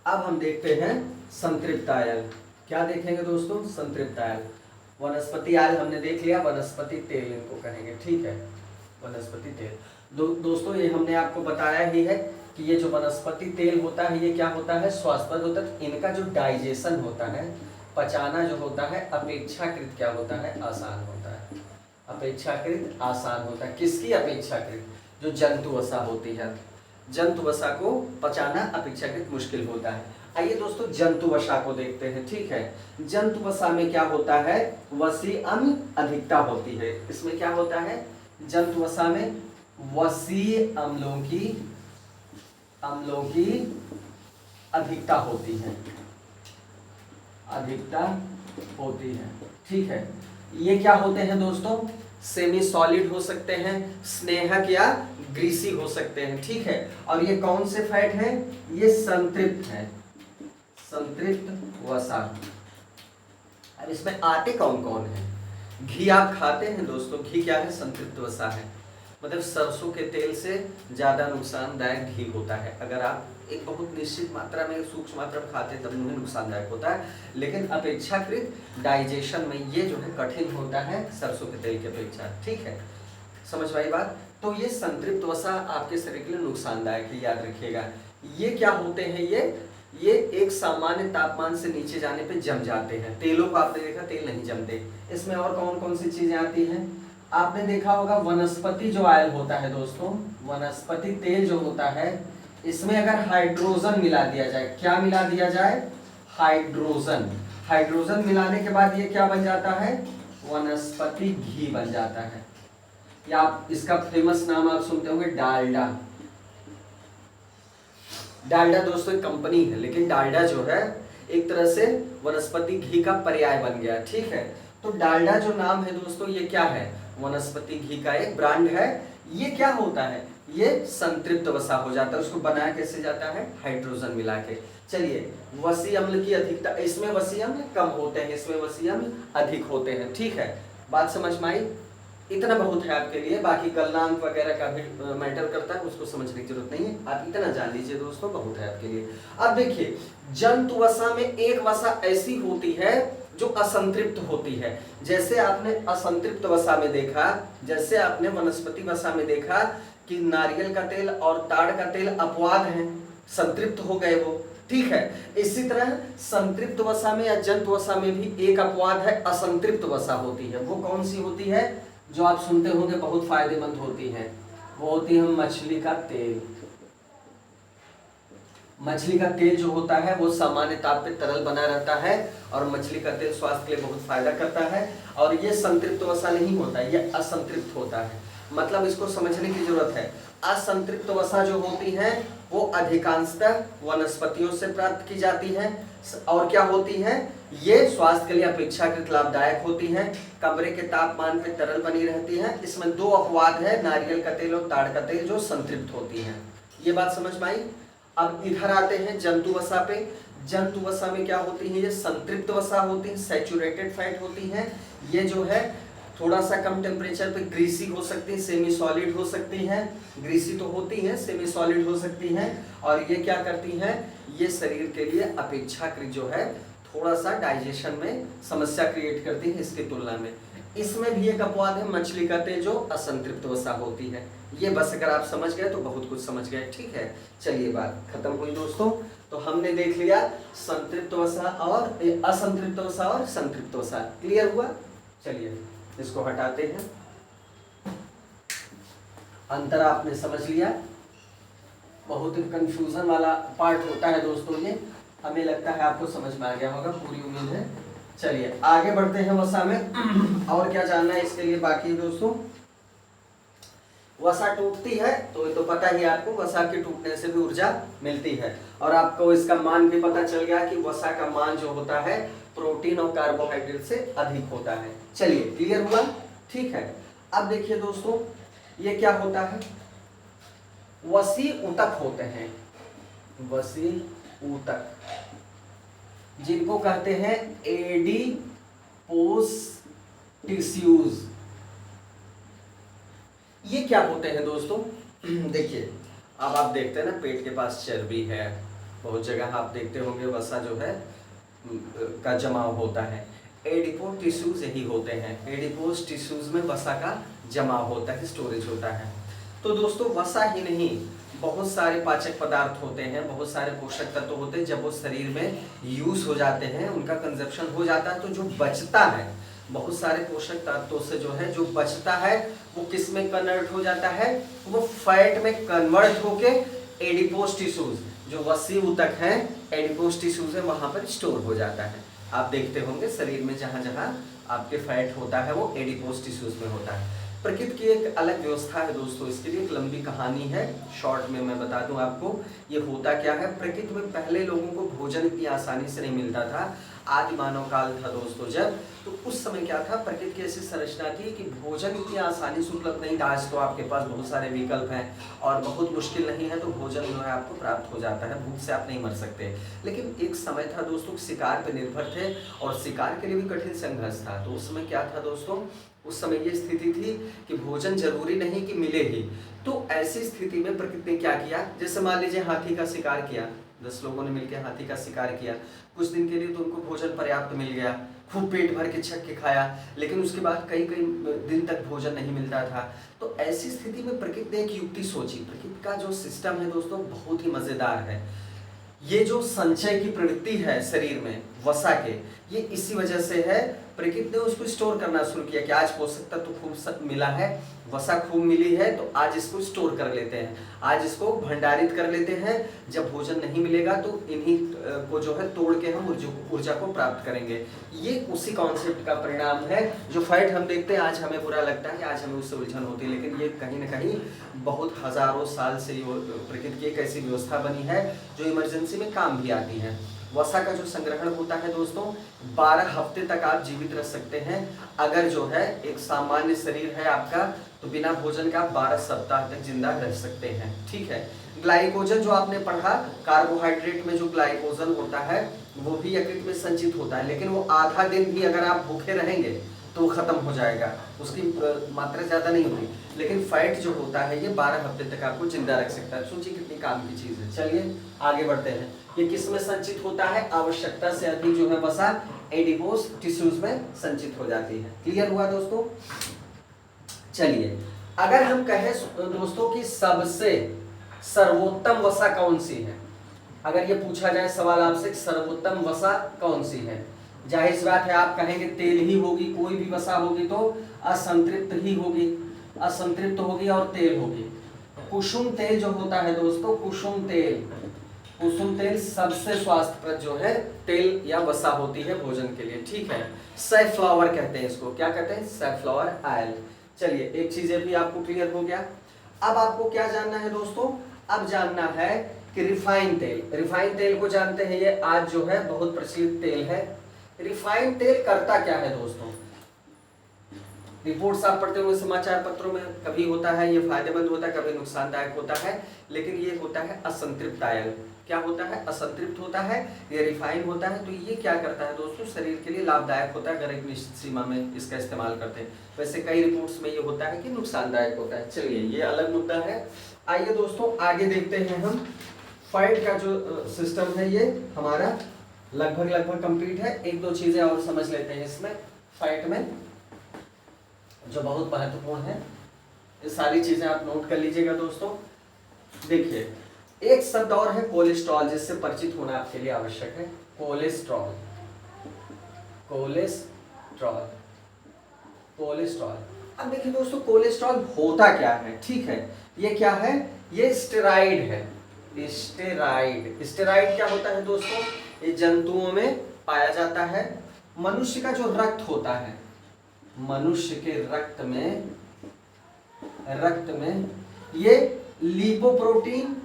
अब हम देखते हैं संतृप्त आयल। क्या देखेंगे दोस्तों? संतृप्त आयल। वनस्पति आयल हमने देख लिया, वनस्पति तेल इनको कहेंगे। ठीक है, वनस्पति तेल। दोस्तों ये हमने आपको बताया ही है कि ये जो वनस्पति तेल होता है ये क्या होता है? स्वास्थ्यप्रद होता है। इनका जो डाइजेशन होता है, पचाना जो होता है, अपेक्षाकृत क्या होता है? आसान होता है। अपेक्षाकृत आसान होता है। किसकी अपेक्षाकृत? जो जंतु वसा होती है, जंतु वसा को पचाना अपेक्षाकृत मुश्किल होता है। आइए दोस्तों जंतु वसा को देखते हैं। ठीक है, जंतु वसा में क्या होता है? वसी अम्ल अधिकता होती है। इसमें क्या होता है? जंतु वसा में वसीय अम्लों की अधिकता होती है, अधिकता होती है। ठीक है, ये क्या होते हैं दोस्तों? सेमी सॉलिड हो सकते हैं, स्नेहक या ग्रीसी हो सकते हैं। ठीक है, और ये कौन से फैट हैं? ये संतृप्त है, संतृप्त वसा। अब इसमें आते कौन कौन है? घी आप खाते हैं दोस्तों, घी क्या है? संतृप्त वसा है। मतलब सरसों के तेल से ज़्यादा नुकसानदायक घी होता है। अगर आप एक बहुत निश्चित मात्रा में, सूक्ष्म मात्रा में खाते हैं तब उन्हें नुकसानदायक होता है, लेकिन अपेक्षाकृत डाइजेशन में ये जो है कठिन होता है सरसों के तेल की अपेक्षा। ठीक है, समझ पाई बात? तो ये संतृप्त वसा आपके शरीर के लिए नुकसानदायक है, याद रखिएगा। ये क्या होते हैं? ये एक सामान्य तापमान से नीचे जाने पे जम जाते हैं। तेलों को आपने देखा तेल नहीं जमते। इसमें और कौन कौन सी चीजें आती हैं? आपने देखा होगा वनस्पति जो आयल होता है दोस्तों, वनस्पति तेल जो होता है, इसमें अगर हाइड्रोजन मिला दिया जाए, क्या मिला दिया जाए? हाइड्रोजन। हाइड्रोजन मिलाने के बाद ये क्या बन जाता है? वनस्पति घी बन जाता है। या आप इसका फेमस नाम आप सुनते होंगे डालडा। डालडा दोस्तों एक कंपनी है, लेकिन डालडा जो है एक तरह से वनस्पति घी का पर्याय बन गया, ठीक है। तो डालडा जो नाम है दोस्तों ये क्या है, वनस्पति घी का एक ब्रांड है। ये क्या होता है, ये संतृप्त वसा हो जाता है। उसको बनाया कैसे जाता है, हाइड्रोजन मिला के। चलिए, वसी अम्ल की अधिकता, इसमें वसी अम्ल कम होते हैं, इसमें वसी अम्ल अधिक होते हैं, ठीक है। बात समझ में आई? इतना बहुत है आपके लिए, बाकी गलनांक वगैरह का भी मैटर करता है, उसको समझने की जरूरत नहीं है, आप इतना जान लीजिए दोस्तों, बहुत है आपके लिए। अब देखिए, जंतु वसा में एक वसा ऐसी होती है जो असंतृप्त होती है। जैसे आपने असंतृप्त वसा में देखा, जैसे आपने वनस्पति वसा में देखा कि नारियल का तेल और ताड़ का तेल अपवाद हैं, संतृप्त हो गए वो, ठीक है। इसी तरह संतृप्त वसा में या जंतु वसा में भी एक अपवाद है, असंतृप्त वसा होती है। वो कौन सी होती है, जो आप सुनते होंगे बहुत फायदेमंद होती है, वो होती है मछली का तेल। मछली का तेल जो होता है वो सामान्य ताप पे तरल बना रहता है, और मछली का तेल स्वास्थ्य के लिए बहुत फायदा करता है। और ये संतृप्त वसा नहीं होता है, ये असंतृप्त होता है। मतलब इसको समझने की जरूरत है। असंतृप्त वसा जो होती है वो अधिकांशतः वनस्पतियों से प्राप्त की जाती है, और क्या होती है, ये स्वास्थ्य के लिए अपेक्षाकृत लाभदायक होती है, कमरे के तापमान पे तरल बनी रहती है। इसमें दो अपवाद है, नारियल का तेल और ताड़ का तेल, जो संतृप्त होती है। ये बात समझ में आई? अब इधर आते हैं जंतु वसा पे। जंतु वसा में क्या होती है, ये संतृप्त वसा होती है, सैचुरेटेड फैट होती है। ये जो है थोड़ा सा कम टेम्परेचर पे ग्रीसी हो सकती है, सेमी सॉलिड हो सकती है। ग्रीसी तो होती है, सेमी सॉलिड हो सकती है। और ये क्या करती है, ये शरीर के लिए अपेक्षाकृत जो है थोड़ा सा डाइजेशन में समस्या क्रिएट करती है इसकी तुलना में। इसमें भी एक अपवाद है, मछली का तेल, जो असंतृप्त वसा होती है। ये बस अगर आप समझ गए तो बहुत कुछ समझ गए, ठीक है। चलिए, बात खत्म हुई दोस्तों। तो हमने देख लिया संतृप्त वसा और असंतृप्त वसा और संतृप्त वसा, क्लियर हुआ? चलिए इसको हटाते हैं। अंतर आपने समझ लिया। बहुत ही कंफ्यूजन वाला पार्ट होता है दोस्तों ये, हमें लगता है आपको समझ में आ गया होगा, पूरी उम्मीद है। चलिए आगे बढ़ते हैं वसा में। और क्या जानना है इसके लिए बाकी दोस्तों? वसा टूटती है तो ये तो पता ही आपको, वसा के टूटने से भी ऊर्जा मिलती है। और आपको इसका मान भी पता चल गया कि वसा का मान जो होता है प्रोटीन और कार्बोहाइड्रेट से अधिक होता है। चलिए, क्लियर हुआ? ठीक है। अब देखिए दोस्तों, ये क्या होता है, वसी ऊतक होते हैं। वसी ऊतक, जिनको कहते हैं एडिपोस टिश्यूज। ये क्या होते हैं दोस्तों? देखिए, अब आप देखते हैं ना, पेट के पास चर्बी है, बहुत जगह आप देखते होंगे वसा जो है का जमाव होता है। एडिपोस टिश्यूज यही होते हैं, एडिपोस टिश्यूज में वसा का जमाव होता है, स्टोरेज होता है। तो दोस्तों, वसा ही नहीं, बहुत सारे पाचक पदार्थ होते हैं, बहुत सारे पोषक तत्व होते हैं, जब वो शरीर में यूज हो जाते हैं, उनका कंजप्शन हो जाता है, तो जो बचता है, बहुत सारे पोषक तत्वों से जो है जो बचता है वो किस में कन्वर्ट हो जाता है, वो फैट में कन्वर्ट होके एडिपोस टिश्यूज, जो वसी ऊतक है, एडिपोस टिश्यूज है, वहां पर स्टोर हो जाता है। आप देखते होंगे शरीर में जहां जहां आपके फैट होता है वो एडिपोस टिश्यूज में होता है। प्रकृति की एक अलग व्यवस्था है दोस्तों, इसके लिए एक लंबी कहानी है, शॉर्ट में मैं बता दूं आपको। ये होता क्या है, प्रकृति में पहले लोगों को भोजन इतनी आसानी से नहीं मिलता था। आदि मानव काल था दोस्तों जब, तो उस समय क्या था, प्रकृति की ऐसी संरचना थी कि भोजन इतनी आसानी से उपलब्ध नहीं था। आज तो आपके पास बहुत सारे विकल्प हैं और बहुत मुश्किल नहीं है, तो भोजन जो है आपको प्राप्त हो जाता है, भूख से आप नहीं मर सकते। लेकिन एक समय था दोस्तों, शिकार पर निर्भर थे और शिकार के लिए भी कठिन संघर्ष था। तो उस समय क्या था दोस्तों, उस समय ये स्थिति थी कि भोजन जरूरी नहीं कि मिले ही। तो ऐसी स्थिति में प्रकृति ने क्या किया, जैसे मान लीजिए हाथी का शिकार किया, 10 लोगों ने मिलकर हाथी का शिकार किया, कुछ दिन के लिए तो उनको भोजन पर्याप्त मिल गया, खूब पेट भर के छक के खाया, लेकिन उसके बाद कई कई दिन तक भोजन नहीं मिलता था। तो ऐसी स्थिति में प्रकृति ने एक युक्ति सोची। प्रकृति का जो सिस्टम है दोस्तों बहुत ही मजेदार है। ये जो संचय की प्रवृत्ति है शरीर में, वसा के। ये इसी वजह से है, प्रकृति ने उसको स्टोर करना शुरू किया कि आज पोषक तत्व तो खूब मिला है, वसा खूब मिली है, तो आज इसको स्टोर कर लेते हैं, आज इसको भंडारित कर लेते हैं। जब भोजन नहीं मिलेगा तो इन्हीं को जो है तोड़ के हम ऊर्जा को प्राप्त करेंगे। ये उसी कॉन्सेप्ट का परिणाम है। जो फैट हम देखते हैं आज हमें बुरा लगता है, आज हमें उससे उलझन होती है, लेकिन ये कहीं ना कहीं बहुत हजारों साल से प्रकृति की एक ऐसी व्यवस्था बनी है जो इमरजेंसी में काम भी आती है। वसा का जो संग्रहण होता है दोस्तों, 12 हफ्ते तक आप जीवित रह सकते हैं। अगर जो है एक सामान्य शरीर है आपका, तो बिना भोजन का 12 सप्ताह तक जिंदा रह सकते हैं। ठीक है। ग्लाइकोजन जो आपने पढ़ा, कार्बोहाइड्रेट में जो ग्लाइकोजन होता है वो भी यकृत में संचित होता है, लेकिन वो आधा दिन भी अगर आप भूखे रहेंगे तो खत्म हो जाएगा, उसकी मात्रा ज्यादा नहीं होगी। लेकिन फैट जो होता है ये 12 हफ्ते तक आपको जिंदा रख सकता है। सोचिए कितनी काम की चीज है। चलिए आगे बढ़ते हैं। ये किस में संचित होता है? आवश्यकता से अधिक जो है वसा एडिपोज टिश्यूज में संचित हो जाती है। क्लियर हुआ दोस्तों? चलिए, अगर हम कहें दोस्तों कि सबसे सर्वोत्तम वसा कौन सी है, अगर ये पूछा जाए सवाल आपसे, सर्वोत्तम वसा कौन सी है, जाहिर सी बात है आप कहेंगे तेल ही होगी। कोई भी वसा होगी तो असंतृप्त ही होगी, असंतृप्त होगी और तेल होगी। कुसुम तेल जो होता है दोस्तों, कुसुम तेल सबसे स्वास्थ्यप्रद जो है तेल या वसा होती है भोजन के लिए। ठीक है। सैफ्लावर कहते हैं इसको, क्या कहते हैं? Safflower oil. चलिए, एक चीज भी आपको क्लियर हो गया। अब आपको क्या जानना है दोस्तों? अब जानना है कि रिफाइन तेल को जानते हैं, ये आज जो है बहुत प्रचलित तेल है। रिफाइंड तेल करता क्या है दोस्तों? रिपोर्ट्स आप पढ़ते हुए समाचार पत्रों में, कभी होता है ये फायदेमंद होता है, कभी नुकसानदायक होता है, लेकिन ये होता है असंतृप्त आयल। क्या होता है? असंतृप्त होता है, ये रिफाइन होता है। तो ये क्या करता है दोस्तों? शरीर के लिए लाभदायक होता है अगर एक निश्चित सीमा में इसका इस्तेमाल करते हैं। वैसे कई रिपोर्ट्स में ये होता है कि नुकसानदायक होता है। चलिए, ये अलग मुद्दा है। आइए दोस्तों आगे देखते हैं हम। फैट का जो सिस्टम है ये हमारा लगभग कंप्लीट है। एक दो चीजें और समझ लेते हैं इसमें, फैट में जो बहुत महत्वपूर्ण है। ये सारी चीजें आप नोट कर लीजिएगा दोस्तों। देखिए, एक शब्द और है कोलेस्ट्रॉल, जिससे परिचित होना आपके लिए आवश्यक है। कोलेस्ट्रॉल। अब देखिए दोस्तों, कोलेस्ट्रॉल होता क्या है? ठीक है, ये क्या है? ये स्टेरॉइड है। स्टेरॉइड क्या होता है दोस्तों? ये जंतुओं में पाया जाता है। मनुष्य का जो रक्त होता है, मनुष्य के रक्त में ये लिपोप्रोटीन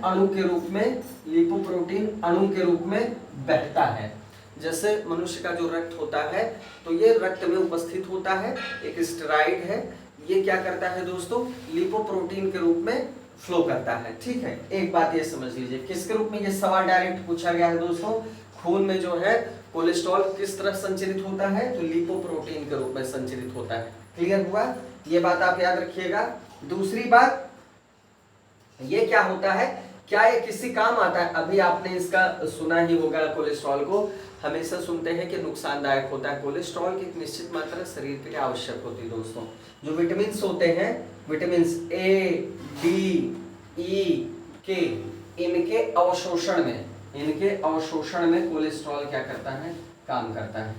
अणु के रूप में बहता है। जैसे मनुष्य का जो रक्त होता है तो ये रक्त में उपस्थित होता है, एक स्टेरॉइड है। ये क्या करता है दोस्तों? लिपोप्रोटीन के रूप में फ्लो करता है। ठीक है। एक बात ये समझ लीजिए, किसके रूप में? ये सवाल डायरेक्ट पूछा गया है दोस्तों। खून में जो है कोलेस्ट्रॉल किस तरह संचरित होता है? तो लिपोप्रोटीन के रूप में संचरित होता है। क्लियर हुआ? ये बात आप याद रखिएगा। दूसरी बात, ये क्या होता है? क्या ये किसी काम आता है? अभी आपने इसका सुना ही होगा, कोलेस्ट्रॉल को हमेशा सुनते हैं कि नुकसानदायक होता है। कोलेस्ट्रॉल की एक निश्चित मात्रा शरीर के लिए आवश्यक होती है दोस्तों। जो विटामिन होते हैं, विटामिन ए, डी, ई, के, इनके अवशोषण में कोलेस्ट्रॉल क्या करता है? काम करता है,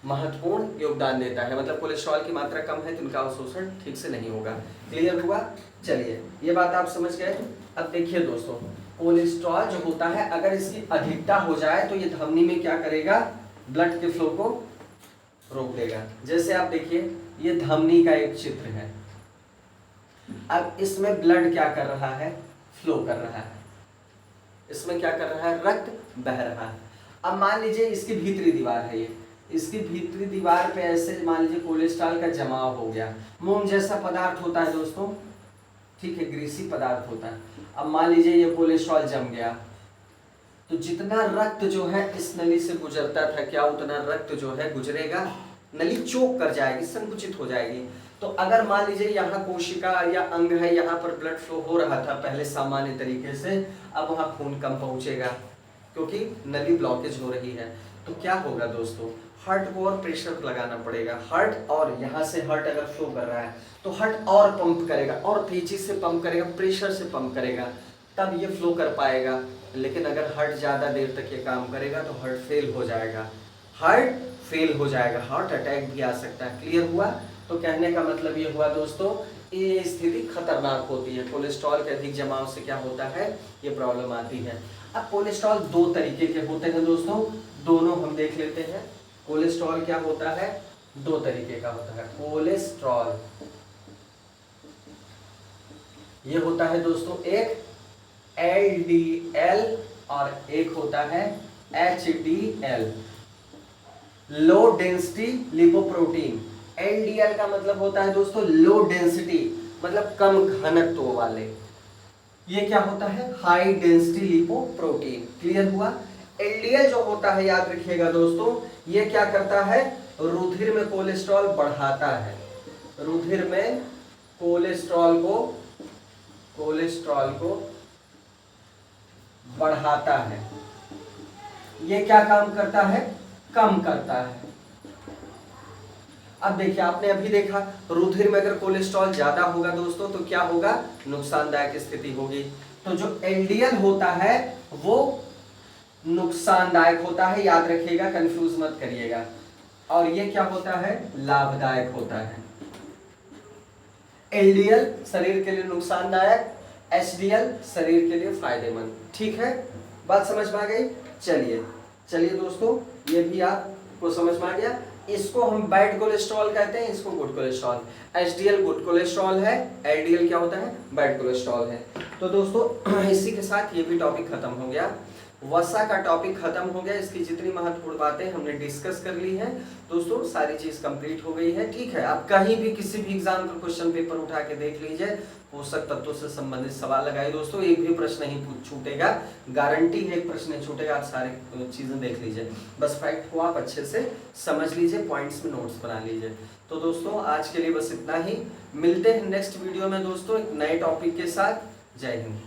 महत्वपूर्ण योगदान देता है। मतलब कोलेस्ट्रॉल की मात्रा कम है तो इनका अवशोषण ठीक से नहीं होगा। क्लियर हुआ? चलिए, ये बात आप समझ गए। अब देखिए दोस्तों, कोलेस्ट्रॉल जो होता है अगर इसकी अधिकता हो जाए तो ये धमनी में क्या करेगा? ब्लड के फ्लो को रोक देगा। जैसे आप देखिए, ये धमनी का एक चित्र है। अब इसमें ब्लड क्या कर रहा है? फ्लो कर रहा है। इसमें क्या कर रहा है? रक्त बह रहा है। अब मान लीजिए इसकी भीतरी दीवार है, ये इसकी भीतरी दीवार पे ऐसे मान लीजिए कोलेस्ट्रॉल का जमाव हो गया। मोम जैसा पदार्थ होता है दोस्तों, ठीक है, ग्रीसी पदार्थ होता है। अब मान लीजिए ये कोलेस्ट्रॉल जम गया, तो जितना रक्त जो है इस नली से गुजरता था, क्या उतना रक्त जो है गुजरेगा? नली चोक कर जाएगी, संकुचित हो जाएगी। तो अगर मान लीजिए यहाँ कोशिका या अंग है, यहाँ पर ब्लड फ्लो हो रहा था पहले सामान्य तरीके से, अब वहाँ खून कम पहुँचेगा क्योंकि नली ब्लॉकेज हो रही है। तो क्या होगा दोस्तों? हार्ट को और प्रेशर लगाना पड़ेगा। हार्ट, और यहाँ से हार्ट अगर फ्लो कर रहा है तो हार्ट और पंप करेगा, और तेजी से पंप करेगा, प्रेशर से पंप करेगा। तब ये फ्लो कर पाएगा। लेकिन अगर हार्ट ज़्यादा देर तक ये काम करेगा तो हार्ट फेल हो जाएगा, हार्ट फेल हो जाएगा, हार्ट अटैक भी आ सकता है। क्लियर हुआ? तो कहने का मतलब ये हुआ दोस्तों, ये स्थिति खतरनाक होती है। कोलेस्ट्रॉल के अधिक जमाव से क्या होता है, ये प्रॉब्लम आती है। अब कोलेस्ट्रॉल दो तरीके के होते हैं दोस्तों, दोनों हम देख लेते हैं। कोलेस्ट्रॉल क्या होता है, दो तरीके का होता है। कोलेस्ट्रॉल ये होता है दोस्तों, एक LDL और एक होता है HDL, low density lipoprotein. LDL का मतलब होता है दोस्तों लो डेंसिटी, मतलब कम घनत्व वाले। ये क्या होता है, हाई डेंसिटी लिपोप्रोटीन। क्लियर हुआ? LDL जो होता है, याद रखिएगा दोस्तों, ये क्या करता है, रुधिर में कोलेस्ट्रॉल बढ़ाता है। रुधिर में कोलेस्ट्रॉल को बढ़ाता है। ये क्या काम करता है, कम करता है। अब देखिए, आपने अभी देखा रुधिर में अगर कोलेस्ट्रॉल ज्यादा होगा दोस्तों तो क्या होगा, नुकसानदायक स्थिति होगी। तो जो LDL होता है वो नुकसानदायक होता है, याद रखिएगा, कंफ्यूज मत करिएगा। और ये क्या होता है, लाभदायक होता है। LDL शरीर के लिए नुकसानदायक, HDL शरीर के लिए फायदेमंद। ठीक है, बात समझ में आ गई? चलिए दोस्तों, ये भी आपको समझ में आ गया। इसको हम बैड कोलेस्ट्रॉल कहते हैं, इसको good cholesterol. HDL good cholesterol है, LDL क्या होता है, बैड कोलेस्ट्रॉल है। तो दोस्तों इसी के साथ ये भी टॉपिक खत्म हो गया, वसा का टॉपिक खत्म हो गया। इसकी जितनी महत्वपूर्ण बातें हमने डिस्कस कर ली हैं दोस्तों, सारी चीज कंप्लीट हो गई है। ठीक है, आप कहीं भी किसी भी एग्जाम का क्वेश्चन पेपर उठा के देख लीजिए, पोषक तत्वों से संबंधित सवाल लगाइए दोस्तों, एक भी प्रश्न नहीं छूटेगा, गारंटी है एक प्रश्न नहीं छूटेगा। आप सारी चीजें देख लीजिए, बस फैक्ट को आप अच्छे से समझ लीजिए, पॉइंट्स में नोट्स बना लीजिए। तो दोस्तों आज के लिए बस इतना ही, मिलते हैं नेक्स्ट वीडियो में दोस्तों एक नए टॉपिक के साथ। जय हिंद।